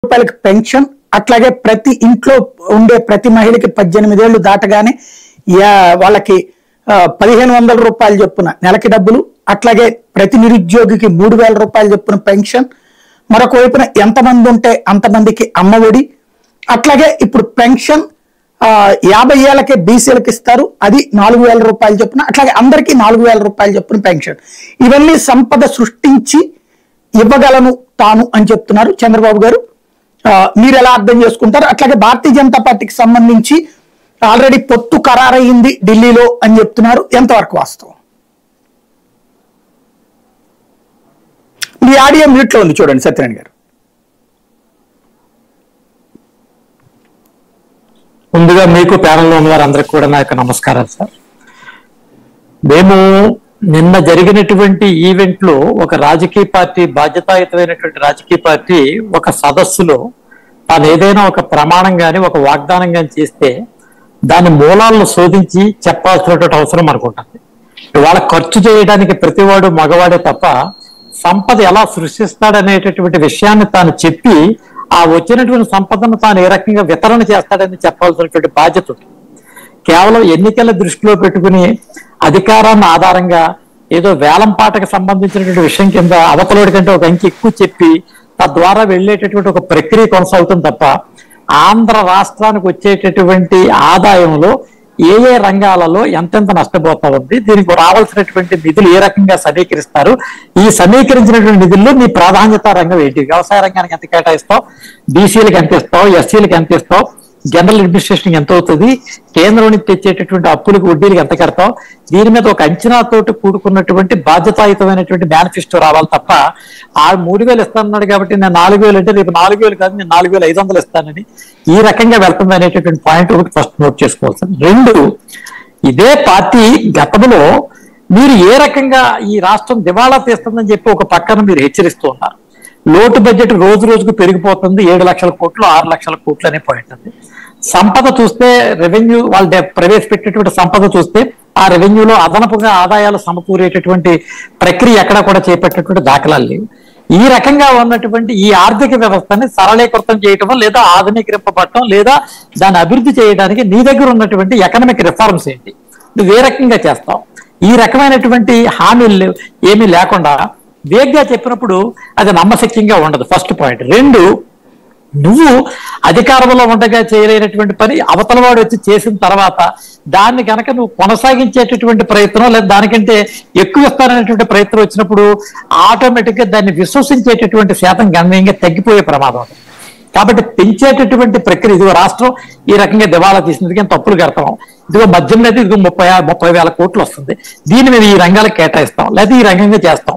రూపాయలకి పెన్షన్, అట్లాగే ప్రతి ఇంట్లో ఉండే ప్రతి మహిళకి 18 ఏళ్లు దాటగానే వాళ్ళకి 1500 రూపాయలు చొప్పున నెలకి డబ్బులు, అట్లాగే ప్రతి నిరుద్యోగికి 3000 రూపాయలు చొప్పున పెన్షన్, మరొక వైపున ఎంతమంది ఉంటే అంతమందికి అమ్మఒడి, అట్లాగే ఇప్పుడు పెన్షన్ 50 ఏళ్లకే బీసీలకు ఇస్తారు, అది 4000 రూపాయలు చొప్పున, అట్లాగే అందరికీ 4000 రూపాయలు చొప్పున పెన్షన్. ఇవన్నీ సంపద సృష్టించి ఇవ్వగలను తాను అని చెప్తున్నారు చంద్రబాబు గారు. మీరు ఎలా అర్థం చేసుకుంటారు? అట్లాగే భారతీయ జనతా పార్టీకి సంబంధించి ఆల్రెడీ పొత్తు ఖరారయ్యింది ఢిల్లీలో అని చెప్తున్నారు, ఎంతవరకు వాస్తవం? మీ ఆడియో మ్యూట్ లో ఉంది, చూడండి సత్యనారాయణ గారు. ముందుగా మీకు ప్యానల్లో ఉన్న వారందరికీ కూడా నా యొక్క నమస్కారాలు సార్. మేము నిన్న జరిగినటువంటి ఈవెంట్ లో ఒక రాజకీయ పార్టీ, బాధ్యతాయుతమైనటువంటి రాజకీయ పార్టీ ఒక సదస్సులో తాను ఏదైనా ఒక ప్రమాణం గాని ఒక వాగ్దానం గాని చేస్తే దాని మూలాలను శోధించి చెప్పాల్సినటువంటి అవసరం మనకు ఉంటుంది. ఇవాళ ఖర్చు చేయడానికి ప్రతివాడు మగవాడే తప్ప సంపద ఎలా సృష్టిస్తాడనేటటువంటి విషయాన్ని తాను చెప్పి ఆ వచ్చినటువంటి సంపదను తాను ఏ రకంగా వితరణ చేస్తాడని చెప్పాల్సినటువంటి బాధ్యత ఉంది. కేవలం ఎన్నికల దృష్టిలో పెట్టుకుని అధికారాన్ని ఆధారంగా ఏదో వేలం పాటకు సంబంధించినటువంటి విషయం కింద అవతలోడి కంటే ఒక అంకి ఎక్కువ చెప్పి తద్వారా వెళ్ళేటటువంటి ఒక ప్రక్రియ కొనసాగుతుంది తప్ప ఆంధ్ర రాష్ట్రానికి వచ్చేటటువంటి ఆదాయంలో ఏ ఏ రంగాలలో ఎంతెంత నష్టపోతా ఉంది, దీనికి రావాల్సినటువంటి నిధులు ఏ రకంగా సమీకరిస్తారు, ఈ సమీకరించినటువంటి నిధుల్లో మీ ప్రాధాన్యత రంగం ఏంటి, వ్యవసాయ రంగానికి ఎంత కేటాయిస్తావు, బీసీలకు ఎంత ఇస్తావు, ఎస్సీలకు ఎంత ఇస్తావు, జనరల్ అడ్మినిస్ట్రేషన్ ఎంత అవుతుంది, కేంద్రం నుంచి తెచ్చేటటువంటి అప్పులకు వడ్డీలకు ఎంత కడతావు, దీని మీద ఒక అంచనాతోటి కూడుకున్నటువంటి బాధ్యతాయుతమైనటువంటి మేనిఫెస్టో రావాలి తప్ప ఆ 3000 ఇస్తానన్నాడు కాబట్టి నేను 4000 అంటే రేపు 4000 కాదు నేను 4500 ఇస్తానని ఈ రకంగా వెళ్తుంది అనేటటువంటి పాయింట్ ఒకటి ఫస్ట్ నోట్ చేసుకోవాల్సింది. రెండు, ఇదే పార్టీ గతంలో మీరు ఏ రకంగా ఈ రాష్ట్రం దివాళా తీస్తుందని చెప్పి ఒక పక్కన మీరు హెచ్చరిస్తూ ఉన్నారు. లోటు బడ్జెట్ రోజు రోజుకు పెరిగిపోతుంది, 7 లక్షల కోట్లు 6 లక్షల కోట్లు అనే పాయింట్ ఉంది. సంపద చూస్తే రెవెన్యూ వాళ్ళు ప్రవేశపెట్టేటువంటి సంపద చూస్తే ఆ రెవెన్యూలో అదనపుగా ఆదాయాలు సమకూరేటటువంటి ప్రక్రియ ఎక్కడా కూడా చేపట్టేటువంటి దాఖలాలు లేవు. ఈ రకంగా ఉన్నటువంటి ఈ ఆర్థిక వ్యవస్థని సరళీకృతం చేయటం లేదా ఆధునీకరింపబడటం లేదా దాన్ని అభివృద్ధి చేయడానికి నీ దగ్గర ఉన్నటువంటి ఎకనామిక్ రిఫార్మ్స్ ఏంటి, నువ్వు ఏ రకంగా చేస్తావు? ఈ రకమైనటువంటి హామీలు ఏమీ లేకుండా వేగ్గా చెప్పినప్పుడు అది నమ్మశక్యంగా ఉండదు, ఫస్ట్ పాయింట్. రెండు, నువ్వు అధికారంలో ఉండగా చేయలేనటువంటి పని అవతలవాడు వచ్చి చేసిన తర్వాత దాన్ని కనుక నువ్వు కొనసాగించేటటువంటి ప్రయత్నం లేదా దానికంటే ఎక్కువ ఇస్తాననేటువంటి ప్రయత్నం వచ్చినప్పుడు ఆటోమేటిక్ గా దాన్ని విశ్వసించేటటువంటి శాతం గణనీయంగా తగ్గిపోయే ప్రమాదం ఉంది. కాబట్టి పెంచేటటువంటి ప్రక్రియ, ఇదిగో రాష్ట్రం ఈ రకంగా దివాలా తీసినందుకు తప్పులు కడతాం, ఇదిగో మద్యం అయితే ఇదిగో 30,000 కోట్లు వస్తుంది, దీని మీద ఈ రంగాలకు కేటాయిస్తాం లేదా ఈ రంగంగా చేస్తాం,